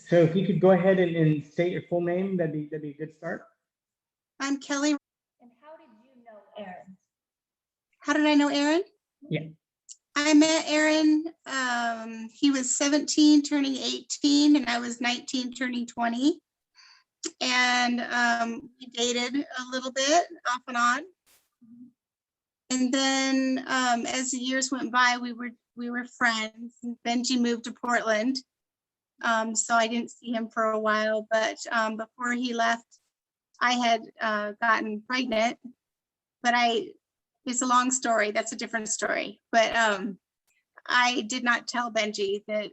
So if you could go ahead and state your full name, that'd be a good start. I'm Kelly. And how did you know Ahren? How did I know Ahren? Yeah. I met Ahren. He was 17 turning 18 and I was 19 turning 20. And we dated a little bit off and on. And then as the years went by, we were friends. Benji moved to Portland. So I didn't see him for a while, but before he left, I had gotten pregnant, but it's a long story. That's a different story. But I did not tell Benji that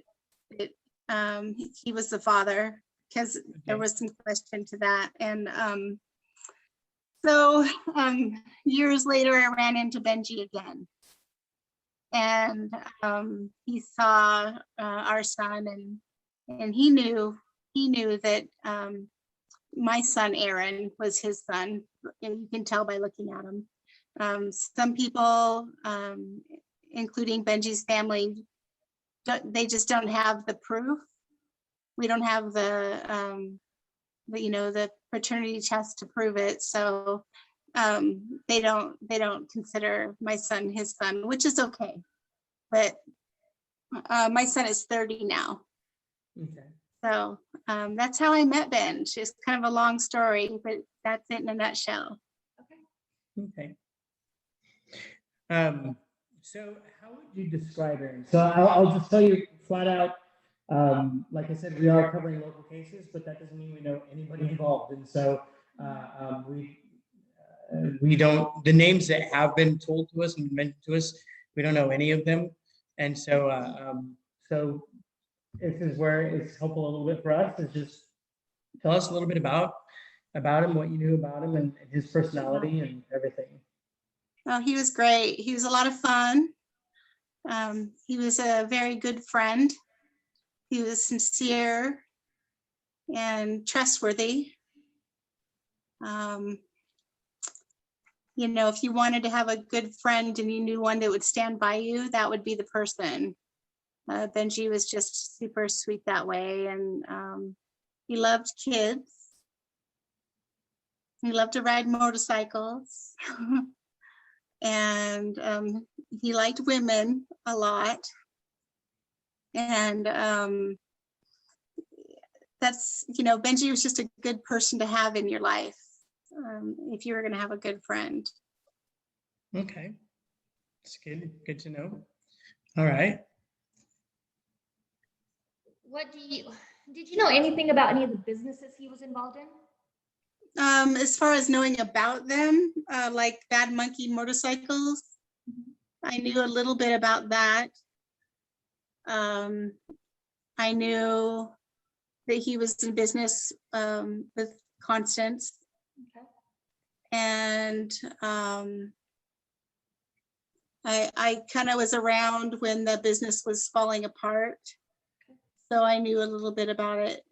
he was the father because there was some question to that. And so years later, I ran into Benji again. And he saw our son and he knew that my son Ahren was his son, and you can tell by looking at him. Some people, including Benji's family, they just don't have the proof. We don't have the paternity test to prove it, so they don't consider my son his son, which is okay. But my son is 30 now. Okay. So that's how I met Benj. It's kind of a long story, but that's it in a nutshell. Okay. So how would you describe Ahren? So I'll just tell you flat out, like I said, we are covering local cases, but that doesn't mean we know anybody involved. And so we don't, the names that have been told to us and mentioned to us, we don't know any of them. And so, so this is where it's helpful a little bit for us, is just tell us a little bit about him, what you knew about him and his personality and everything. Oh, he was great. He was a lot of fun. He was a very good friend. He was sincere and trustworthy. If you wanted to have a good friend and you knew one that would stand by you, that would be the person. Benji was just super sweet that way, and he loved kids. He loved to ride motorcycles. And he liked women a lot. And that's, Benji was just a good person to have in your life if you were going to have a good friend. Okay, that's good to know. All right. Did you know anything about any of the businesses he was involved in? As far as knowing about them, like Bad Monkey Motorcycles, I knew a little bit about that. I knew that he was in business with Constance. Okay. And I kind of was around when the business was falling apart. So I knew a little bit about it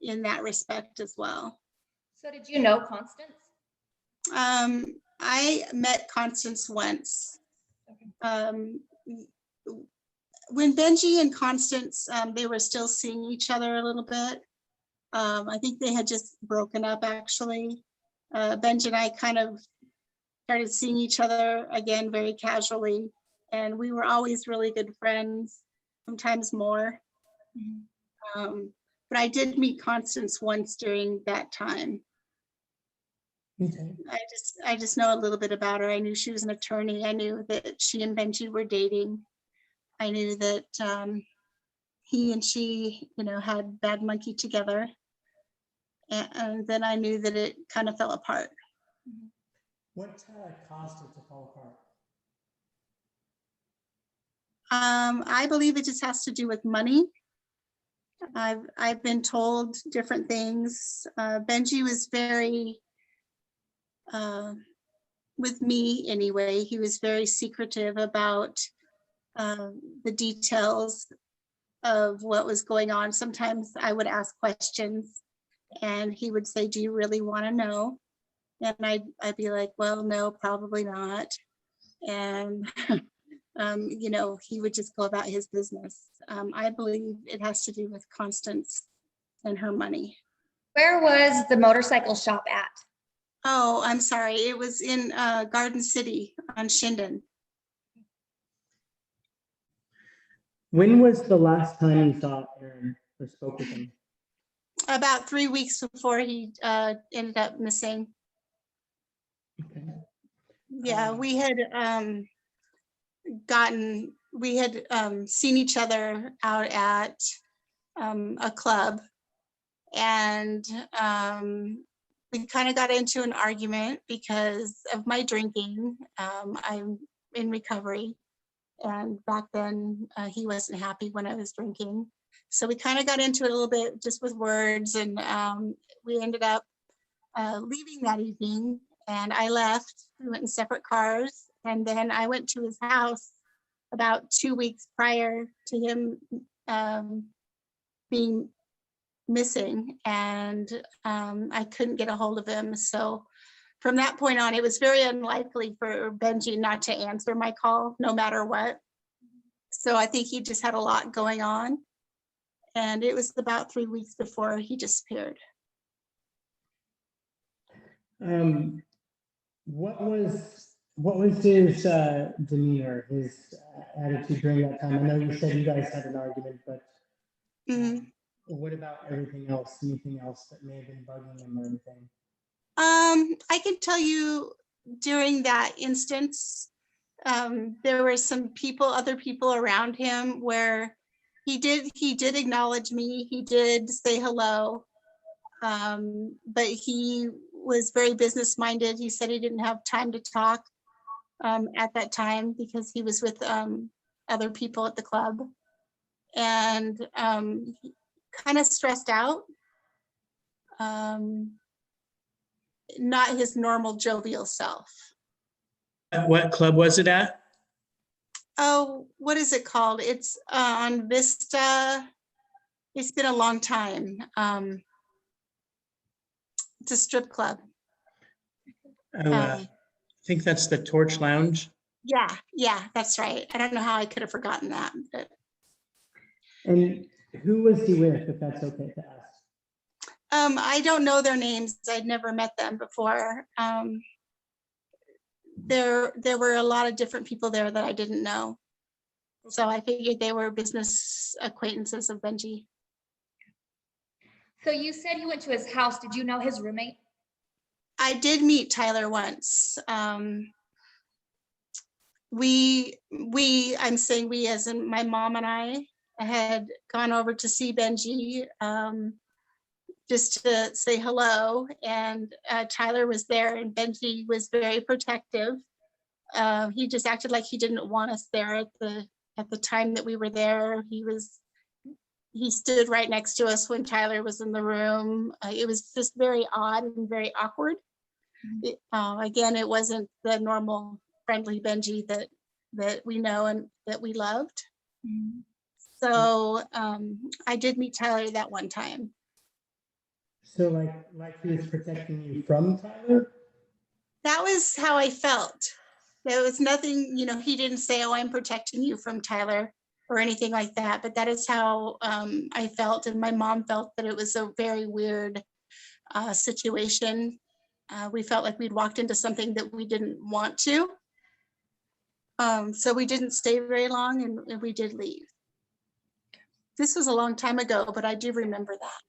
in that respect as well. So did you know Constance? I met Constance once. Okay. When Benji and Constance, they were still seeing each other a little bit. I think they had just broken up, actually. Benji and I kind of started seeing each other again very casually, and we were always really good friends, sometimes more. Mm-hmm. But I did meet Constance once during that time. Okay. I just know a little bit about her. I knew she was an attorney. I knew that she and Benji were dating. I knew that he and she, had Bad Monkey together. And then I knew that it kind of fell apart. What caused it to fall apart? I believe it just has to do with money. I've been told different things. Benji was very, with me anyway, he was very secretive about the details of what was going on. Sometimes I would ask questions and he would say, "Do you really want to know?" And I'd be like, "Well, no, probably not." And you know, he would just go about his business. I believe it has to do with Constance and her money. Where was the motorcycle shop at? Oh, I'm sorry. It was in Garden City on Shinden. When was the last time you saw Ahren or spoke with him? About 3 weeks before he ended up missing. Okay. Yeah, we had seen each other out at a club, and we kind of got into an argument because of my drinking. I'm in recovery, and back then he wasn't happy when I was drinking. So we kind of got into it a little bit just with words, and we ended up leaving that evening, and I left. We went in separate cars, and then I went to his house about 2 weeks prior to him being missing, and I couldn't get a hold of him. So from that point on, it was very unlikely for Benji not to answer my call, no matter what. So I think he just had a lot going on, and it was about 3 weeks before he disappeared. What was his demeanor, his attitude during that time? I know you said you guys had an argument, but what about everything else? Anything else that may have been bugging him or anything? I can tell you during that instance, there were some other people around him where he did acknowledge me. He did say hello, but he was very business minded. He said he didn't have time to talk at that time because he was with other people at the club, and he kind of stressed out. Not his normal jovial self. What club was it at? Oh, what is it called? It's on Vista. It's been a long time. It's a strip club. I think that's the Torch Lounge. Yeah, that's right. I don't know how I could have forgotten that. But And who was he with, if that's okay to ask? I don't know their names. I'd never met them before. There were a lot of different people there that I didn't know. So I figured they were business acquaintances of Benji. So you said you went to his house. Did you know his roommate? I did meet Tyler once. I'm saying we as in my mom and I had gone over to see Benji just to say hello, and Tyler was there, and Benji was very protective. He just acted like he didn't want us there at the time that we were there. He stood right next to us when Tyler was in the room. It was just very odd and very awkward. Again, it wasn't the normal friendly Benji that we know and that we loved. So I did meet Tyler that one time. So like he was protecting you from Tyler? That was how I felt. There was nothing, he didn't say, "Oh, I'm protecting you from Tyler," or anything like that. But that is how I felt. And my mom felt that it was a very weird situation. We felt like we'd walked into something that we didn't want to. So we didn't stay very long, and we did leave. This was a long time ago, but I do remember that.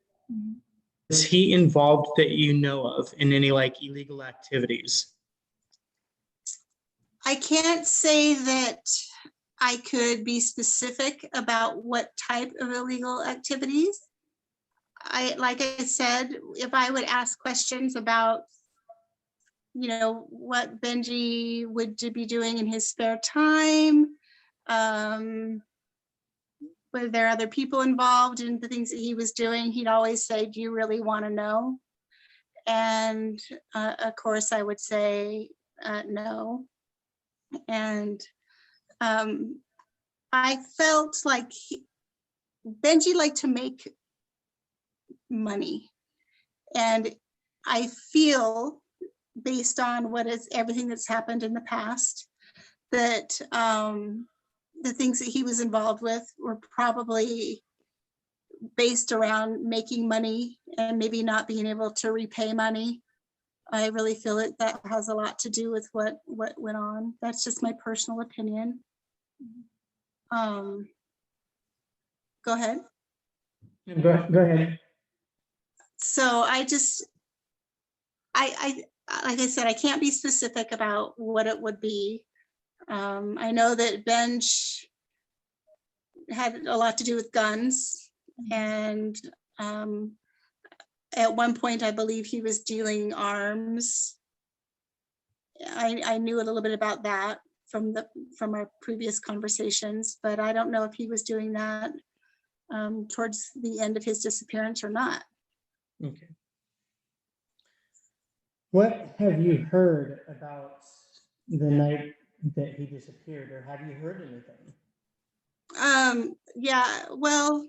Was he involved that you know of in any illegal activities? I can't say that I could be specific about what type of illegal activities. Like I said, if I would ask questions about, what Benji would be doing in his spare time, were there other people involved in the things that he was doing, he'd always say, "Do you really want to know?" And of course, I would say no. And I felt like Benji liked to make money. And I feel, based on everything that's happened in the past, that the things that he was involved with were probably based around making money and maybe not being able to repay money. I really feel that that has a lot to do with what went on. That's just my personal opinion. Go ahead. Go ahead. So I like I said, I can't be specific about what it would be. I know that Benj had a lot to do with guns, and at one point, I believe he was dealing arms. I knew a little bit about that from our previous conversations, but I don't know if he was doing that towards the end of his disappearance or not. Okay. What have you heard about the night that he disappeared, or have you heard anything? Yeah, well,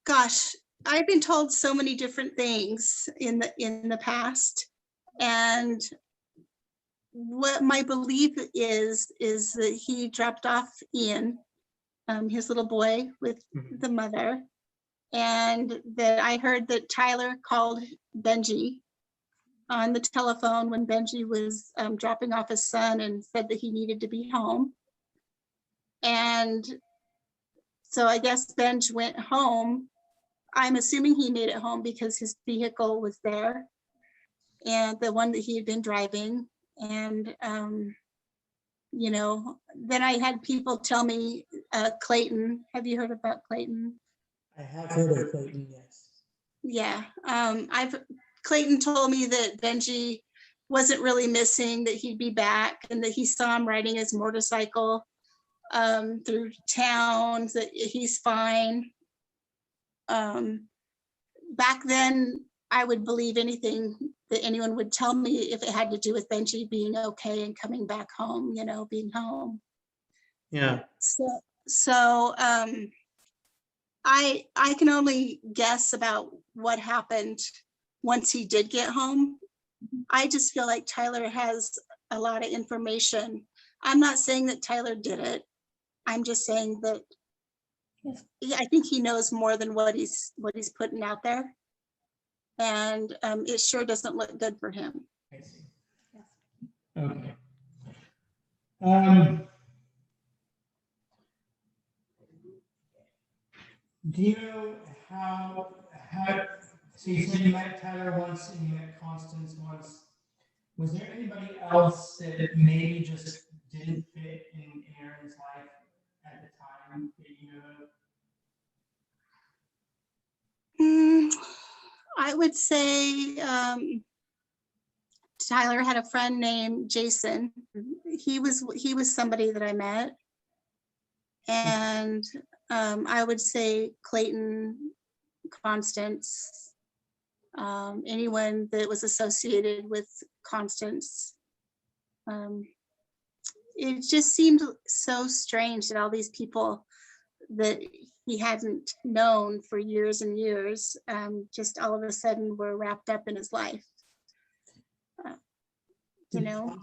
gosh, I've been told so many different things in the past, and what my belief is that he dropped off Ian, his little boy, with the mother, and that I heard that Tyler called Benji on the telephone when Benji was dropping off his son and said that he needed to be home. And so I guess Benj went home. I'm assuming he made it home because his vehicle was there, and the one that he had been driving. And, you know, then I had people tell me, Clayton, have you heard about Clayton? I have heard of Clayton, yes. Yeah, Clayton told me that Benji wasn't really missing, that he'd be back, and that he saw him riding his motorcycle through town, that he's fine. Back then, I would believe anything that anyone would tell me if it had to do with Benji being okay and coming back home, you know, being home. Yeah. So I can only guess about what happened once he did get home. I just feel like Tyler has a lot of information. I'm not saying that Tyler did it. I'm just saying that I think he knows more than what he's putting out there. And it sure doesn't look good for him. I see. Okay. Do you know how, so you said you met Tyler once and you met Constance once. Was there anybody else that maybe just didn't fit in Ahren's life at the time that you know of? I would say Tyler had a friend named Jason. He was somebody that I met. And I would say Clayton, Constance, anyone that was associated with Constance. It just seemed so strange that all these people that he hadn't known for years and years, just all of a sudden were wrapped up in his life. You know?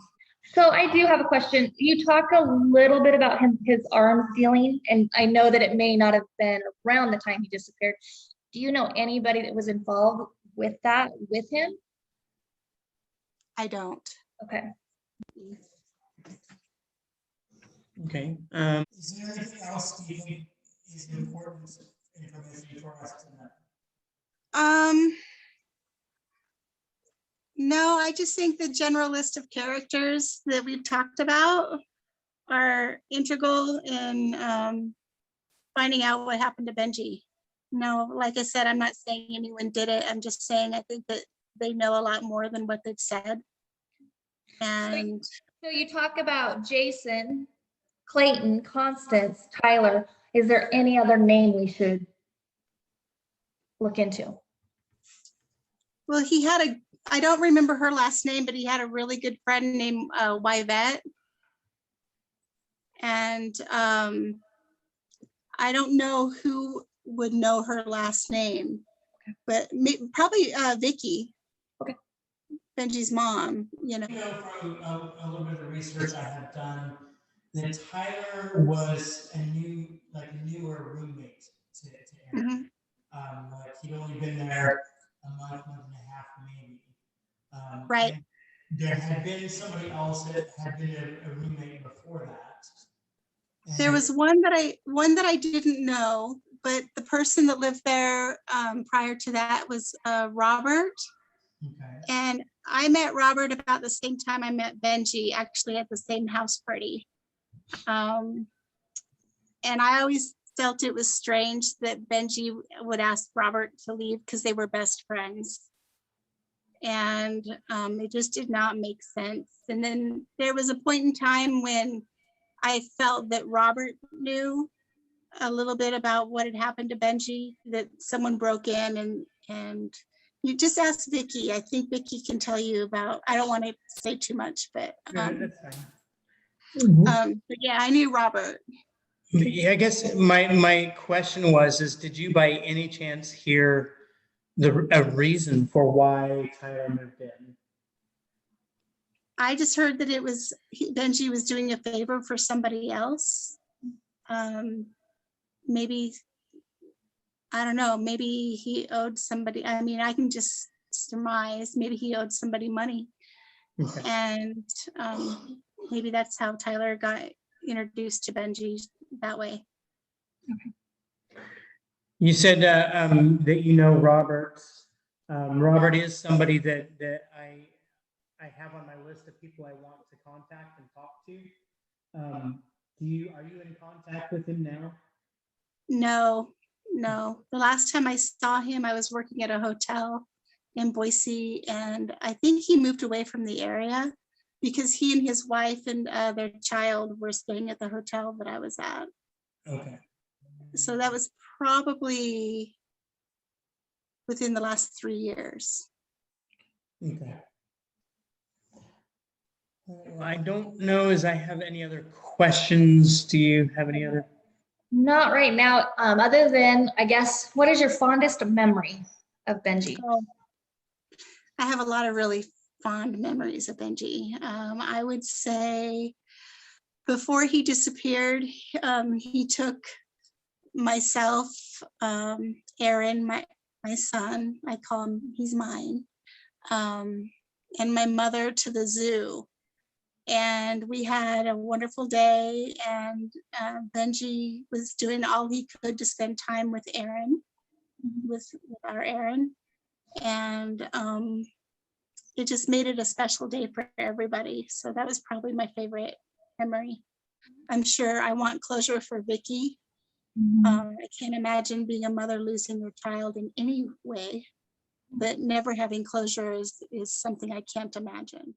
So I do have a question. You talk a little bit about his arms dealing, and I know that it may not have been around the time he disappeared. Do you know anybody that was involved with that with him? I don't. Okay. Okay. Is there anything else you think is important information for us to know? No, I just think the general list of characters that we've talked about are integral in finding out what happened to Benji. No, like I said, I'm not saying anyone did it. I'm just saying I think that they know a lot more than what they've said. And so you talk about Jason, Clayton, Constance, Tyler. Is there any other name we should look into? well, he had I don't remember her last name, but he had a really good friend named Yvette. And I don't know who would know her last name, but probably Vicky. Okay. Benji's mom, you know. From a little bit of research I have done, that Tyler was a newer roommate to Ahren. Mhm. Like he'd only been there a month and a half, maybe. Right. And there had been somebody else that had been a roommate before that. There was one that I didn't know, but the person that lived there prior to that was Robert. Okay. And I met Robert about the same time I met Benji, actually at the same house party. And I always felt it was strange that Benji would ask Robert to leave because they were best friends. And it just did not make sense. And then there was a point in time when I felt that Robert knew a little bit about what had happened to Benji, that someone broke in and you just ask Vicky. I think Vicky can tell you about, I don't want to say too much, but, That's fine. but yeah, I knew Robert. Yeah, I guess my question is did you by any chance hear a reason for why Tyler moved in? I just heard that Benji was doing a favor for somebody else. Maybe, I don't know, maybe he owed somebody, I mean, I can just surmise, maybe he owed somebody money. Okay. And maybe that's how Tyler got introduced to Benji that way. You said that you know Robert. Robert is somebody that I have on my list of people I want to contact and talk to. Are you in contact with him now? No. The last time I saw him, I was working at a hotel in Boise, and I think he moved away from the area because he and his wife and their child were staying at the hotel that I was at. Okay. So that was probably within the last 3 years. Okay. I don't know as I have any other questions. Do you have any other? Not right now, other than, I guess, what is your fondest memory of Benji? I have a lot of really fond memories of Benji. I would say before he disappeared, he took myself, Ahren, my son, I call him, he's mine, and my mother to the zoo. And we had a wonderful day, and Benji was doing all he could to spend time with Ahren, with our Ahren. And it just made it a special day for everybody. So that was probably my favorite memory. I'm sure I want closure for Vicky. I can't imagine being a mother losing their child in any way, but never having closure is something I can't imagine.